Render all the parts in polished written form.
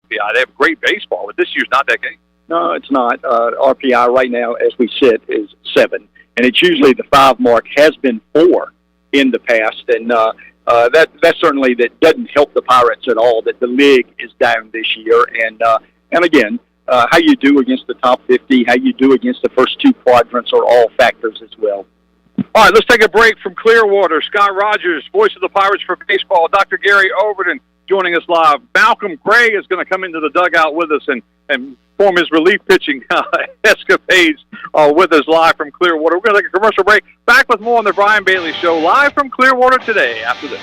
RPI. They have great baseball, but this year's not that game. No, it's not. RPI right now, as we sit, is 7. And it's usually the 5 mark, has been 4 in the past. And that certainly that doesn't help the Pirates at all, that the league is down this year. And again, how you do against the top 50, how you do against the first 2 quadrants are all factors as well. All right, let's take a break from Clearwater. Scott Rogers, voice of the Pirates for baseball. Dr. Gary Overton joining us live. Malcolm Gray is going to come into the dugout with us and perform his relief pitching escapades with us live from Clearwater. We're going to take a commercial break. Back with more on the Brian Bailey Show, live from Clearwater today after this.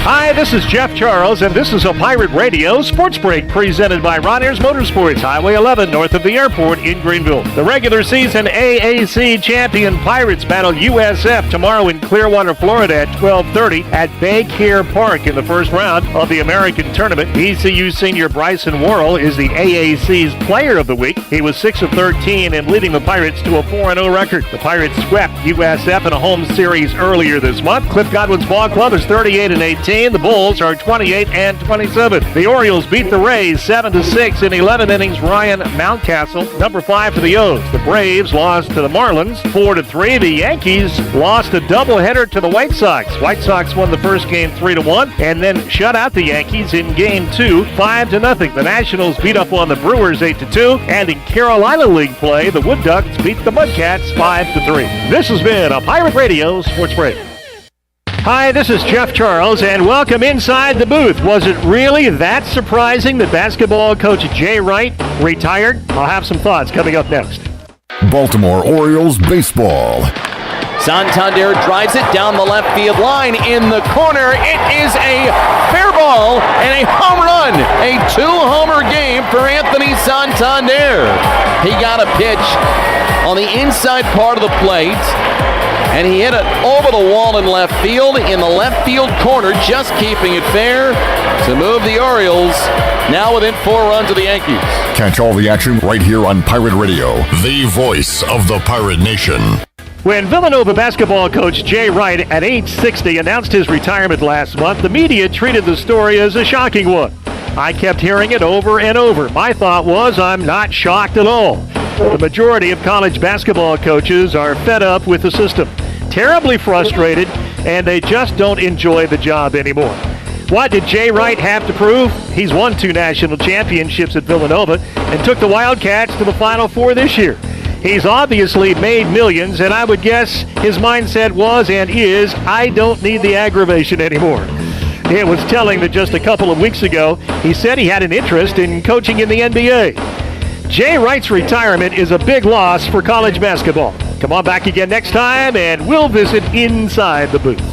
Hi, this is Jeff Charles, and this is a Pirate Radio Sports Break presented by Ron Ayers Motorsports, Highway 11, north of the airport in Greenville. The regular season AAC champion Pirates battle USF tomorrow in Clearwater, Florida at 12:30 at Baycare Park in the first round of the American Tournament. ECU senior Bryson Worrell is the AAC's Player of the Week. He was 6 of 13 and leading the Pirates to a 4-0 record. The Pirates swept USF in a home series earlier this month. Cliff Godwin's ball club is 38-18. The Bulls are 28-27. The Orioles beat the Rays 7-6 in 11 innings. Ryan Mountcastle, number 5 for the O's. The Braves lost to the Marlins 4-3. The Yankees lost a doubleheader to the White Sox. White Sox won the first game 3-1 and then shut out the Yankees in game 2 5-0. The Nationals beat up on the Brewers 8-2. And in Carolina League play, the Wood Ducks beat the Mudcats 5-3. This has been a Pirate Radio Sports Break. Hi, this is Jeff Charles, and welcome inside the booth. Was it really that surprising that basketball coach Jay Wright retired? I'll have some thoughts coming up next. Baltimore Orioles baseball. Santander drives it down the left field line in the corner. It is a fair ball and a home run. A 2-homer game for Anthony Santander. He got a pitch on the inside part of the plate, and he hit it over the wall in left field, in the left field corner, just keeping it fair to move the Orioles now within 4 runs of the Yankees. Catch all the action right here on Pirate Radio, the voice of the Pirate Nation. When Villanova basketball coach Jay Wright at age 60 announced his retirement last month, the media treated the story as a shocking one. I kept hearing it over and over. My thought was, I'm not shocked at all. The majority of college basketball coaches are fed up with the system, terribly frustrated, and they just don't enjoy the job anymore. What did Jay Wright have to prove? He's won 2 national championships at Villanova and took the Wildcats to the Final Four this year. He's obviously made millions, and I would guess his mindset was and is, I don't need the aggravation anymore. It was telling that just a couple of weeks ago, he said he had an interest in coaching in the NBA. Jay Wright's retirement is a big loss for college basketball. Come on back again next time, and we'll visit inside the booth.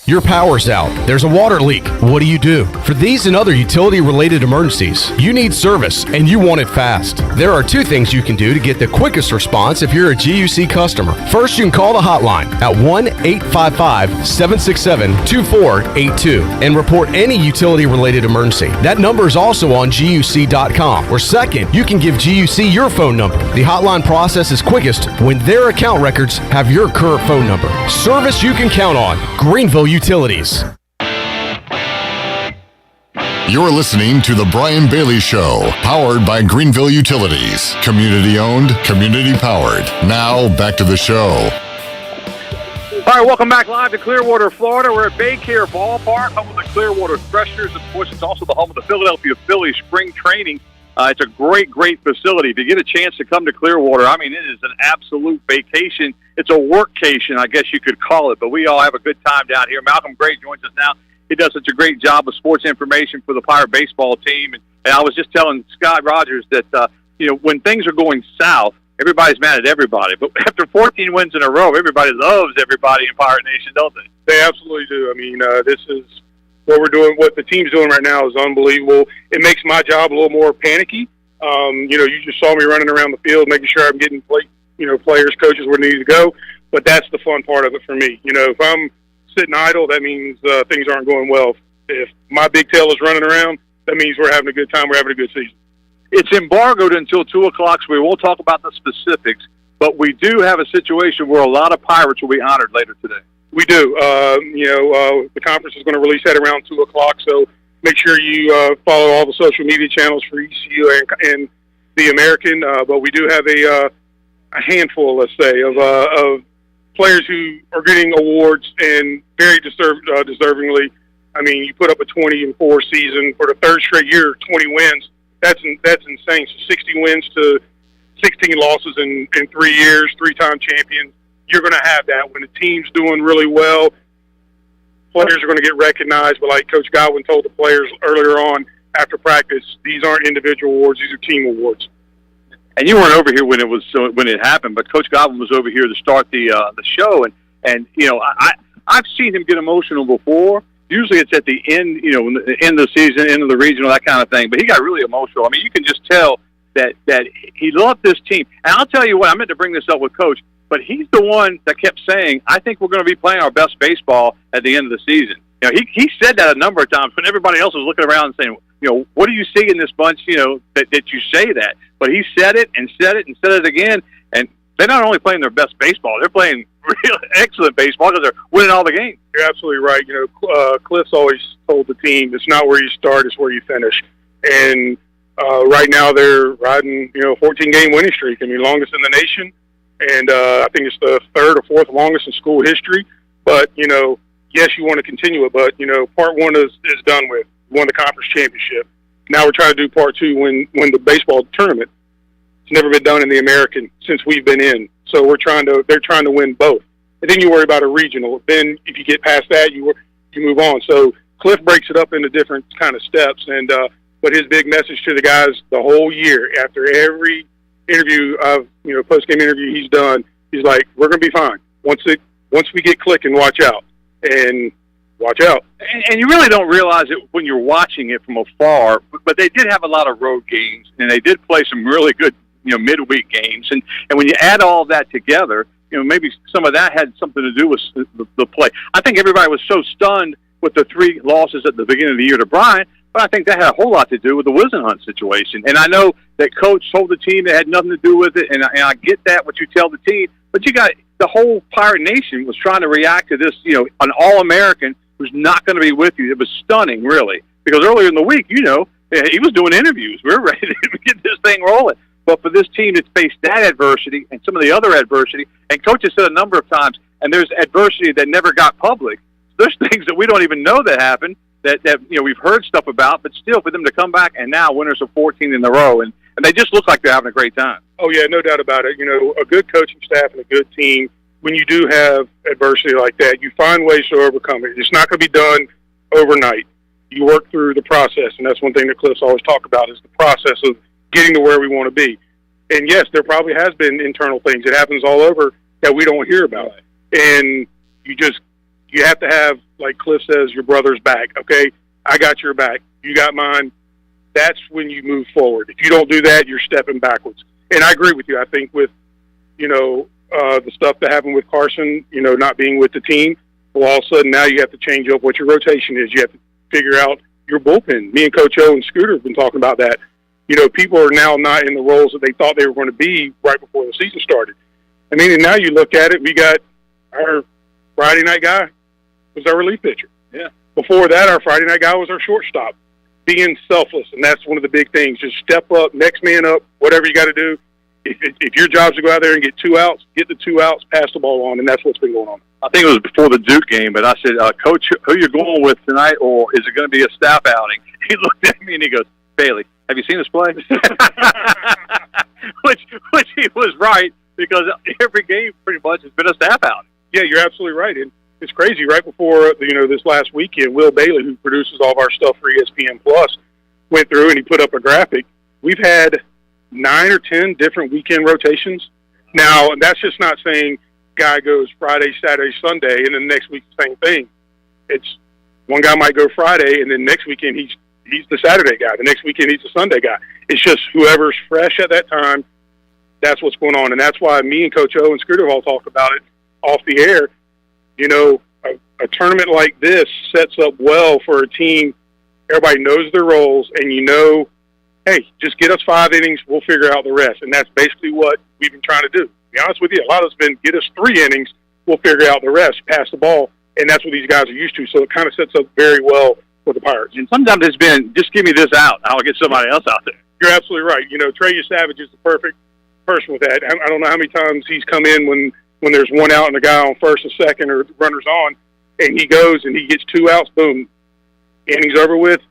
Your power's out. There's a water leak. What do? For these and other utility-related emergencies, you need service, and you want it fast. There are 2 things you can do to get the quickest response if you're a GUC customer. First, you can call the hotline at 1-855-767-2482 and report any utility-related emergency. That number is also on GUC.com. Or second, you can give GUC your phone number. The hotline process is quickest when their account records have your current phone number. Service you can count on. Greenville Utilities. You're listening to The Brian Bailey Show, powered by Greenville Utilities. Community owned, community powered. Now, back to the show. All right, welcome back live to Clearwater, Florida. We're at Baycare Ballpark, home of the Clearwater Threshers. Of course, it's also the home of the Philadelphia Phillies spring training. It's a great, great facility. If you get a chance to come to Clearwater, I mean, it is an absolute vacation. It's a workcation, I guess you could call it, but we all have a good time down here. Malcolm Gray joins us now. He does such a great job of sports information for the Pirate baseball team. And I was just telling Scott Rogers that, when things are going south, everybody's mad at everybody. But after 14 wins in a row, everybody loves everybody in Pirate Nation, don't they? They absolutely do. I mean, this is what we're doing. What the team's doing right now is unbelievable. It makes my job a little more panicky. You just saw me running around the field, making sure I'm getting players, coaches where they need to go. But that's the fun part of it for me. If I'm sitting idle, that means things aren't going well. If my big tail is running around, that means we're having a good time. We're having a good season. It's embargoed until 2 o'clock, so we won't talk about the specifics. But we do have a situation where a lot of Pirates will be honored later today. We do. The conference is going to release that around 2 o'clock, so make sure you follow all the social media channels for ECU and the American. But we do have a handful, let's say, of players who are getting awards, and very deservingly. I mean, you put up a 20-4 season for the third straight year, 20 wins. That's insane. So 60 wins to 16 losses in 3 years, 3-time champions. You're going to have that when the team's doing really well. Players are going to get recognized, but like Coach Godwin told the players earlier on after practice, these aren't individual awards; these are team awards. And you weren't over here when it happened, but Coach Godwin was over here to start the show, and you know I've seen him get emotional before. Usually it's at the end, you know, the end of the season, end of the regional, that kind of thing. But he got really emotional. I mean, you can just tell that he loved this team. And I'll tell you what, I meant to bring this up with Coach, but he's the one that kept saying, I think we're going to be playing our best baseball at the end of the season. You know, he said that a number of times when everybody else was looking around and saying, you know, what do you see in this bunch, you know, that you say that? But he said it and said it and said it again. And they're not only playing their best baseball, they're playing real excellent baseball because they're winning all the games. You're absolutely right. You know, Cliff's always told the team, it's not where you start, it's where you finish. And right now they're riding, you know, a 14-game winning streak. I mean, longest in the nation. And I think it's the third or fourth longest in school history. But, you know, yes, you want to continue it. But, you know, part one is done with. We won the conference championship. Now we're trying to do part two, win the baseball tournament. It's never been done in the American since we've been in. So they're trying to win both. And then you worry about a regional. Then if you get past that, you move on. So Cliff breaks it up into different kind of steps. And but his big message to the guys the whole year, after every interview post-game interview he's done, he's like, we're going to be fine. Once we get clicking, watch out. And watch out. And you really don't realize it when you're watching it from afar, but they did have a lot of road games, and they did play some really good, you know, midweek games. And when you add all that together, you know, maybe some of that had something to do with the play. I think everybody was so stunned with the 3 losses at the beginning of the year to Bryant, but I think that had a whole lot to do with the Wisenhunt situation. And I know that Coach told the team it had nothing to do with it, and I get that, what you tell the team, but you got the whole Pirate Nation was trying to react to this, you know, an All-American who's not going to be with you. It was stunning, really, because earlier in the week, you know, he was doing interviews. We were ready to get this thing rolling. But for this team that's faced that adversity and some of the other adversity, and Coach has said a number of times, and there's adversity that never got public. There's things that we don't even know that happened that you know we've heard stuff about, but still for them to come back and now winners of 14 in a row, and they just look like they're having a great time. Oh, yeah, no doubt about it. You know, a good coaching staff and a good team, when you do have adversity like that, you find ways to overcome it. It's not going to be done overnight. You work through the process, and that's one thing that Cliff's always talked about is the process of getting to where we want to be. And, yes, there probably has been internal things. It happens all over that we don't hear about. And you have to have, like Cliff says, your brother's back, okay? I got your back. You got mine. That's when you move forward. If you don't do that, you're stepping backwards. And I agree with you. I think with, you know, the stuff that happened with Carson, you know, not being with the team, well, all of a sudden now you have to change up what your rotation is. You have to figure out your bullpen. Me and Coach O and Scooter have been talking about that. You know, people are now not in the roles that they thought they were going to be right before the season started. I mean, and now you look at it, we got our Friday night guy was our relief pitcher. Yeah. Before that, our Friday night guy was our shortstop. Being selfless, and that's one of the big things. Just step up, next man up, whatever you got to do. If your job's to go out there and get 2 outs, get the 2 outs, pass the ball on, and that's what's been going on. I think it was before the Duke game, but I said, Coach, who you going with tonight, or is it going to be a staff outing? He looked at me and he goes, Bailey, have you seen this play? which he was right, because every game pretty much has been a staff outing. Yeah, you're absolutely right. And it's crazy. Right before, you know, this last weekend, Will Bailey, who produces all of our stuff for ESPN Plus, went through and he put up a graphic. We've had 9 or 10 different weekend rotations. Now, that's just not saying guy goes Friday, Saturday, Sunday, and then next week the same thing. It's one guy might go Friday, and then next weekend he's the Saturday guy. The next weekend he's the Sunday guy. It's just whoever's fresh at that time, that's what's going on. And that's why me and Coach O and Scooter all talked about it off the air. You know, a tournament like this sets up well for a team. Everybody knows their roles, and you know hey, just get us 5 innings, we'll figure out the rest. And that's basically what we've been trying to do. To be honest with you, a lot of us been get us 3 innings, we'll figure out the rest, pass the ball, and that's what these guys are used to. So it kind of sets up very well for the Pirates. And sometimes it's been, just give me this out, I'll get somebody else out there. You're absolutely right. You know, Trey Savage is the perfect person with that. I don't know how many times he's come in when there's 1 out and a guy on first and second or the runner's on, and he goes and he gets 2 outs, boom, innings over with,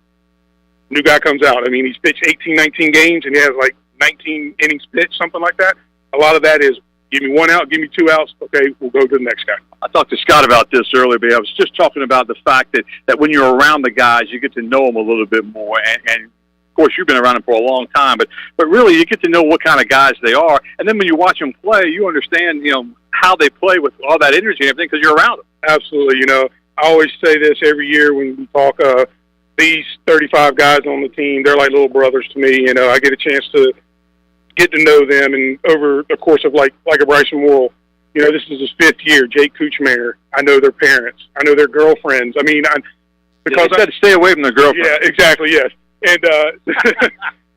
new guy comes out. I mean, he's pitched 18, 19 games, and he has like 19 innings pitched, something like that. A lot of that is, give me 1 out, give me 2 outs, okay, we'll go to the next guy. I talked to Scott about this earlier, but I was just talking about the fact that when you're around the guys, you get to know them a little bit more. And of course, you've been around them for a long time, but really you get to know what kind of guys they are. And then when you watch them play, you understand, how they play with all that energy and everything because you're around them. Absolutely. I always say this every year when we talk, these 35 guys on the team, they're like little brothers to me. I get a chance to get to know them, and over the course of like a Bryson Worrell, this is his 5th year. Jake Kuchmayer, I know their parents, I know their girlfriends. I mean, Because I said to stay away from their girlfriend. Yeah, exactly. Yes, and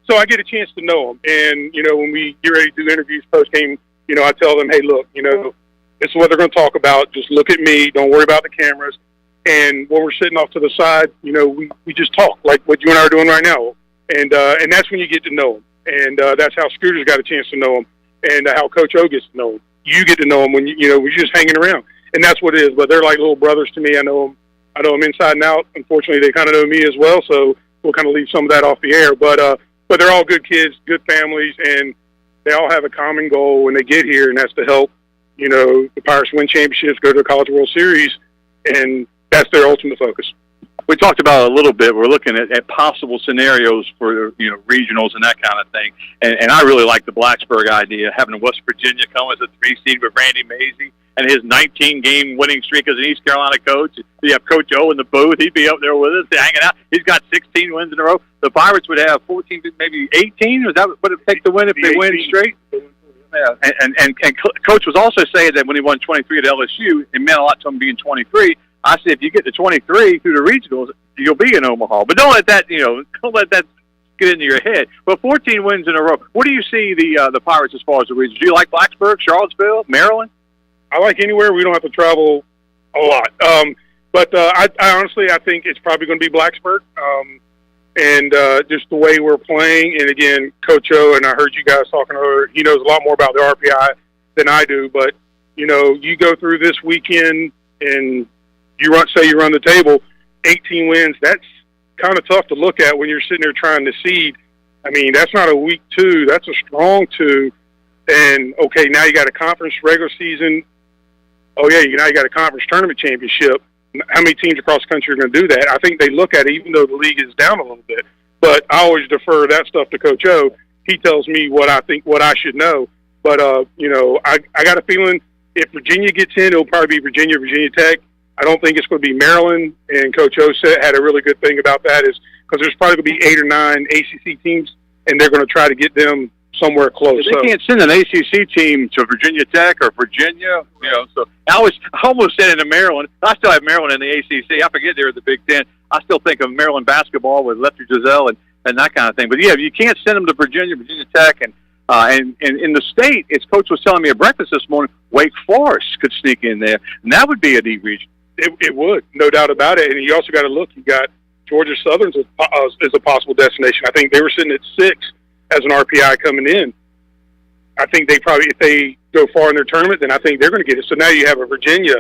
so I get a chance to know them. And when we get ready to do interviews post game, I tell them, hey, look, this is what they're going to talk about. Just look at me. Don't worry about the cameras. And when we're sitting off to the side, we just talk like what you and I are doing right now. And that's when you get to know them. And that's how Scooter's got a chance to know them, and how Coach O gets to know them. You get to know them when we're just hanging around, and that's what it is. But they're like little brothers to me. I know them inside and out. Unfortunately, they kind of know me as well, so we'll kind of leave some of that off the air. But they're all good kids, good families, and they all have a common goal when they get here, and that's to help the Pirates win championships, go to the College World Series, and that's their ultimate focus. We talked about it a little bit. We're looking at possible scenarios for regionals and that kind of thing. And I really like the Blacksburg idea, having West Virginia come as a 3 seed with Randy Mazey and his 19-game winning streak as an East Carolina coach. You have Coach O in the booth. He'd be up there with us, hanging out. He's got 16 wins in a row. The Pirates would have 14, maybe 18. Is that what it take to win if they win straight? Yeah. And Coach was also saying that when he won 23 at LSU, it meant a lot to him being 23. I said, if you get to 23 through the regionals, you'll be in Omaha. But don't let that, don't let that get into your head. But 14 wins in a row. What do you see the Pirates as far as the regions? Do you like Blacksburg, Charlottesville, Maryland? I like anywhere. We don't have to travel a lot. But I honestly, I think it's probably going to be Blacksburg. And just the way we're playing. And again, Coach O, and I heard you guys talking earlier, he knows a lot more about the RPI than I do. But, you go through this weekend and you run the table, 18 wins, that's kind of tough to look at when you're sitting there trying to seed. I mean, that's not a weak 2. That's a strong 2. And, okay, now you got a conference regular season. Oh, yeah, now you got a conference tournament championship. How many teams across the country are going to do that? I think they look at it, even though the league is down a little bit. But I always defer that stuff to Coach O. He tells me what I think, what I should know. But, I got a feeling if Virginia gets in, it'll probably be Virginia Tech. I don't think it's going to be Maryland, and Coach O had a really good thing about that is because there's probably going to be 8 or 9 ACC teams, and they're going to try to get them somewhere close. They can't send an ACC team to Virginia Tech or Virginia, So I almost said into Maryland. I still have Maryland in the ACC. I forget they're in the Big Ten. I still think of Maryland basketball with Lefty Driesell and that kind of thing. But yeah, you can't send them to Virginia Tech, and in the state, as Coach was telling me at breakfast this morning, Wake Forest could sneak in there, and that would be a deep region. It would, no doubt about it. And you also got to look. You got Georgia Southern's as a possible destination. I think they were sitting at 6 as an RPI coming in. I think they probably, if they go far in their tournament, then I think they're going to get it. So now you have a Virginia.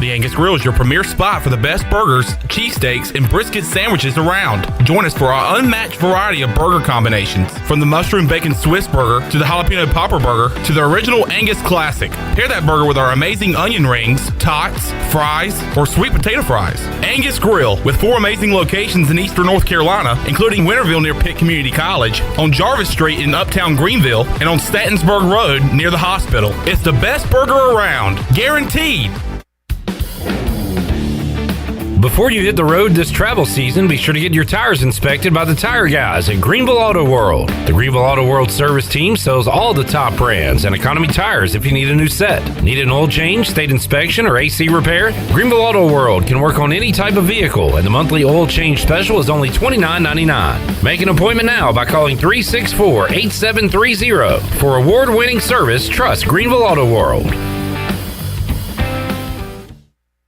The Angus Grill is your premier spot for the best burgers, cheesesteaks, and brisket sandwiches around. Join us for our unmatched variety of burger combinations, from the mushroom bacon Swiss burger to the jalapeno popper burger to the original Angus Classic. Pair that burger with our amazing onion rings, tots, fries, or sweet potato fries. Angus Grill, with 4 amazing locations in eastern North Carolina, including Winterville near Pitt Community College, on Jarvis Street in uptown Greenville, and on Statensburg Road near the hospital. It's the best burger around, guaranteed. Before you hit the road this travel season, be sure to get your tires inspected by the tire guys at Greenville Auto World. The Greenville Auto World service team sells all the top brands and economy tires if you need a new set. Need an oil change, state inspection, or AC repair? Greenville Auto World can work on any type of vehicle, and the monthly oil change special is only $29.99. Make an appointment now by calling 364-8730. For award-winning service, trust Greenville Auto World.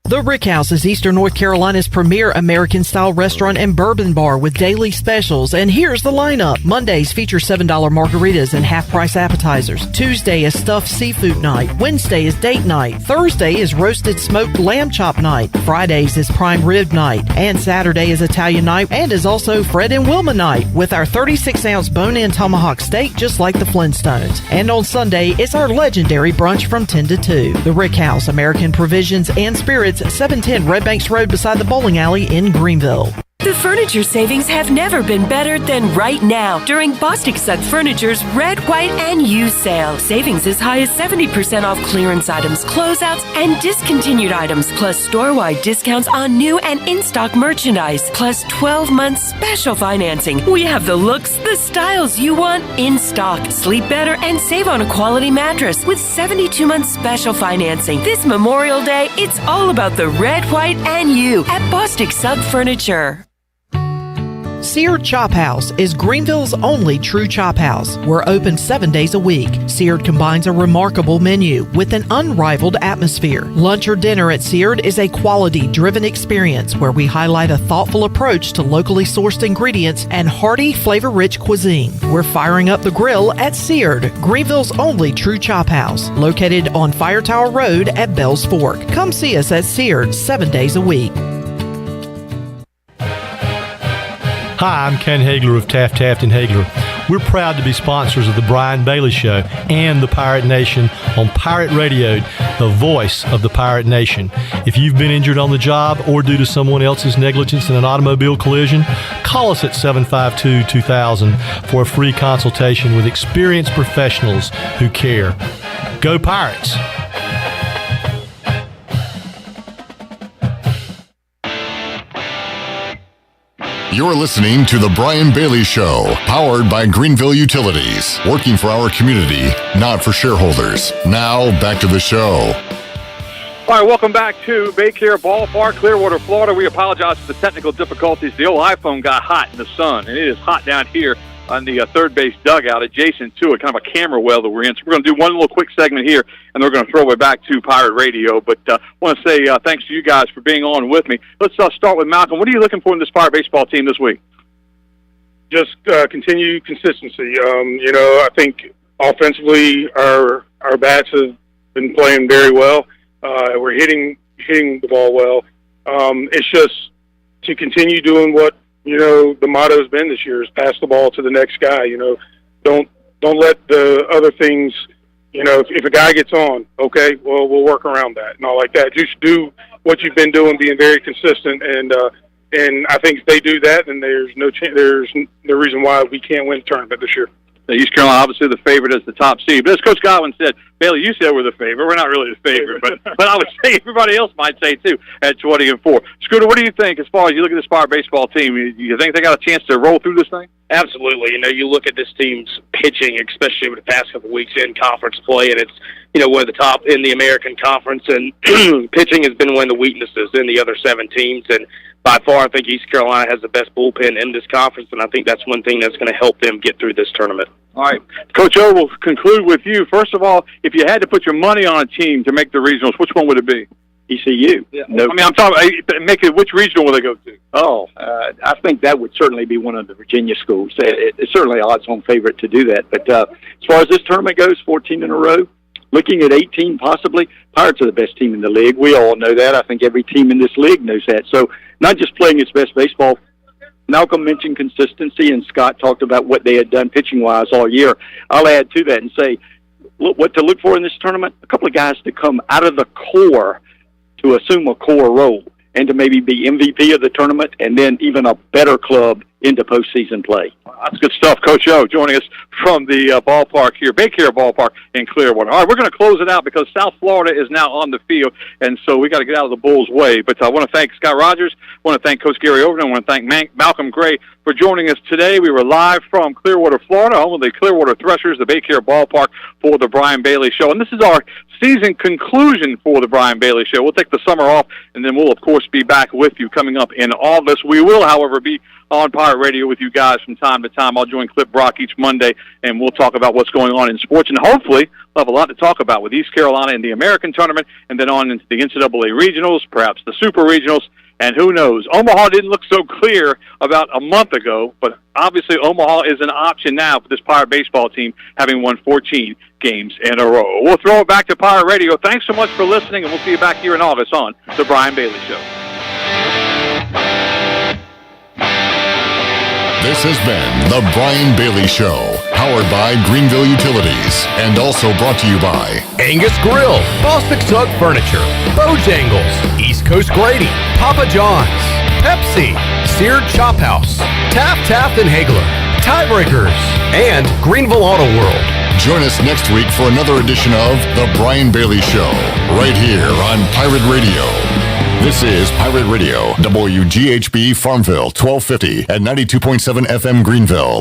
The Rick House is Eastern North Carolina's premier American-style restaurant and bourbon bar with daily specials. And here's the lineup. Mondays feature $7 margaritas and half-price appetizers. Tuesday is stuffed seafood night. Wednesday is date night. Thursday is roasted smoked lamb chop night. Fridays is prime rib night. And Saturday is Italian night and is also Fred and Wilma night with our 36-ounce bone-in tomahawk steak just like the Flintstones. And on Sunday, it's our legendary brunch from 10 to 2. The Rick House, American Provisions and Spirits, 710 Red Banks Road beside the bowling alley in Greenville. The furniture savings have never been better than right now during Bostic Suggs Furniture's Red, White, and Used sale. Savings as high as 70% off clearance items, closeouts, and discontinued items, plus store-wide discounts on new and in-stock merchandise, plus 12 months special financing. We have the looks, the styles you want in stock. Sleep better and save on a quality mattress with 72 months special financing. This Memorial Day, it's all about the Red, White, and You at Bostic Suggs Furniture. Sear Chop House is Greenville's only true chop house. We're open 7 days a week. Seared combines a remarkable menu with an unrivaled atmosphere. Lunch or dinner at Seared is a quality-driven experience where we highlight a thoughtful approach to locally sourced ingredients and hearty, flavor-rich cuisine. We're firing up the grill at Seared, Greenville's only true chop house, located on Fire Tower Road at Bells Fork. Come see us at Seared 7 days a week. Hi, I'm Ken Hagler of Taft Hagler. We're proud to be sponsors of the Brian Bailey Show and the Pirate Nation on Pirate Radio, the voice of the Pirate Nation. If you've been injured on the job or due to someone else's negligence in an automobile collision, call us at 752-2000 for a free consultation with experienced professionals who care. Go Pirates! You're listening to The Brian Bailey Show, powered by Greenville Utilities, working for our community, not for shareholders. Now, back to the show. All right, welcome back to Baycare Ballpark, Clearwater, Florida. We apologize for the technical difficulties. The old iPhone got hot in the sun, and it is hot down here on the third base dugout adjacent to it, kind of a camera well that we're in. So we're going to do one little quick segment here, and we're going to throw it back to Pirate Radio. But I want to say thanks to you guys for being on with me. Let's start with Malcolm. What are you looking for in this Pirate baseball team this week? Just continue consistency. I think offensively our bats have been playing very well. We're hitting the ball well. It's just to continue doing what the motto's been this year is pass the ball to the next guy. Don't let the other things, if a guy gets on, okay, well, we'll work around that. Not like that. Just do what you've been doing, being very consistent. And I think if they do that, then there's no reason why we can't win the tournament this year. East Carolina, obviously the favorite as the top seed. But as Coach Godwin said, Bailey, you said we're the favorite. We're not really the favorite, but I would say everybody else might say too at 20-4. Scooter, what do you think as far as you look at this Pirate baseball team? You think they got a chance to roll through this thing? Absolutely. You look at this team's pitching, especially over the past couple of weeks in conference play, and it's one of the top in the American Conference, and pitching has been one of the weaknesses in the other 7 teams. And by far, I think East Carolina has the best bullpen in this conference, and I think that's one thing that's going to help them get through this tournament. All right. Coach O, will conclude with you. First of all, if you had to put your money on a team to make the regionals, which one would it be? ECU. Yeah. No. I mean, I'm talking make it. Which regional will they go to? I think that would certainly be one of the Virginia schools. It's certainly odds-on favorite to do that. But as far as this tournament goes, 14 in a row, looking at 18 possibly. Pirates are the best team in the league. We all know that. I think every team in this league knows that. So not just playing its best baseball. Malcolm mentioned consistency, and Scott talked about what they had done pitching-wise all year. I'll add to that and say, what to look for in this tournament, a couple of guys to come out of the core to assume a core role and to maybe be MVP of the tournament and then even a better club into postseason play. That's good stuff. Coach O joining us from the ballpark here, Bay Care Ballpark in Clearwater. All right, we're going to close it out because South Florida is now on the field, and so we got to get out of the Bulls' way. But I want to thank Scott Rogers, I want to thank Coach Gary Overton, I want to thank Malcolm Gray for joining us today. We were live from Clearwater, Florida, home of the Clearwater Threshers, the Bay Care Ballpark for the Brian Bailey Show. And this is our season conclusion for the Brian Bailey Show. We'll take the summer off, and then we'll, of course, be back with you coming up in August. We will, however, be on Pirate Radio with you guys from time to time. I'll join Clip Brock each Monday, and we'll talk about what's going on in sports. And hopefully we'll have a lot to talk about with East Carolina in the American Tournament and then on into the NCAA Regionals, perhaps the Super Regionals. And who knows? Omaha didn't look so clear about a month ago, but obviously Omaha is an option now for this Pirate baseball team, having won 14 games in a row. We'll throw it back to Pirate Radio. Thanks so much for listening, and we'll see you back here in August on The Brian Bailey Show. This has been The Brian Bailey Show, powered by Greenville Utilities, and also brought to you by Angus Grill, Bostic Tug Furniture, Bojangles, East Coast Grading, Papa John's, Pepsi, Sear Chop House, Taft and Hagler, Tiebreakers, and Greenville Auto World. Join us next week for another edition of The Brian Bailey Show, right here on Pirate Radio. This is Pirate Radio, WGHB Farmville, 1250 at 92.7 FM Greenville.